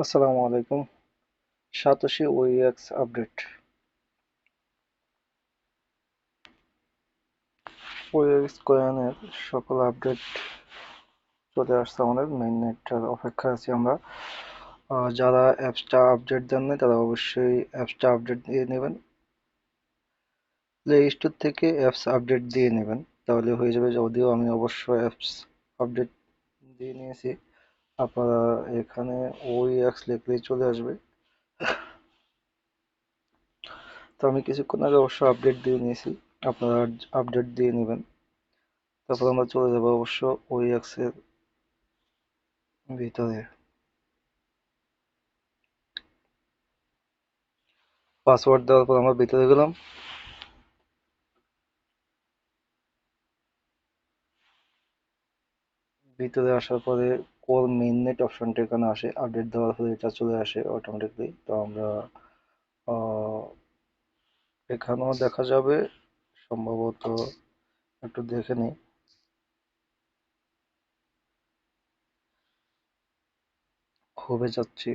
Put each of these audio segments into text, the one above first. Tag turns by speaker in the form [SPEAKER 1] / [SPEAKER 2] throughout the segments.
[SPEAKER 1] আসসালামু আলাইকুম। Satoshi OEX update. OEX কয়েনের সকল আপডেট চলে আসছে আমাদের মেইননেটটার অপেক্ষা আছি আমরা। যারা অ্যাপসটা আপডেট দেন নাই তারা অবশ্যই অ্যাপসটা আপডেট দিয়ে নেবেন। প্লে স্টোর থেকে অ্যাপস আপডেট দিয়ে নেবেন, তাহলে হয়ে যাবে। যদিও আমি অবশ্য অ্যাপস আপডেট দিয়ে নিয়েছি, আপনারা এখানে ওইএক্স লিখলেই চলে আসবে। তো আমি কিছুক্ষণ আগে অবশ্য আপডেট দিয়ে নিয়েছি, আপনারা আপডেট দিয়ে নেবেন। তারপর আমরা চলে যাবো অবশ্য ওইএক্সের ভিতরে। পাসওয়ার্ড দেওয়ার পর আমরা ভিতরে গেলাম। ভিতরে আসার পরে কোর মেইননেট অপশনটা এখানে আসে, আপডেট দেওয়ার পরে এটা চলে আসে অটোমেটিকলি। তো আমরা আহ, এখানেও দেখা যাবে সম্ভবত, একটু দেখে নিই। হোমে যাচ্ছি,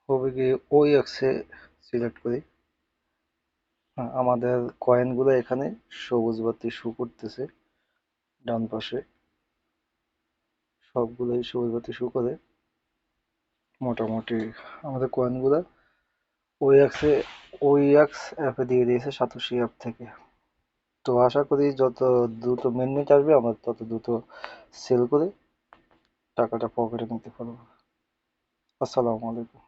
[SPEAKER 1] হোমে গিয়ে ওই অ্যাক্সে সিলেক্ট করি। হ্যাঁ, আমাদের কয়েনগুলো এখানে সবুজ বাতি শো করতেছে ডান পাশে, সবগুলোই সবুজ বাতি শো করে। মোটামুটি আমাদের কয়েনগুলো ওইএক্সে, ওইএক্স অ্যাপে দিয়ে দিয়েছে সাতোশি অ্যাপ থেকে। তো আশা করি যত দ্রুত মেনমেট আসবে আমরা তত দ্রুত সেল করে টাকাটা পকেটে নিতে পারবো। আসসালামু আলাইকুম।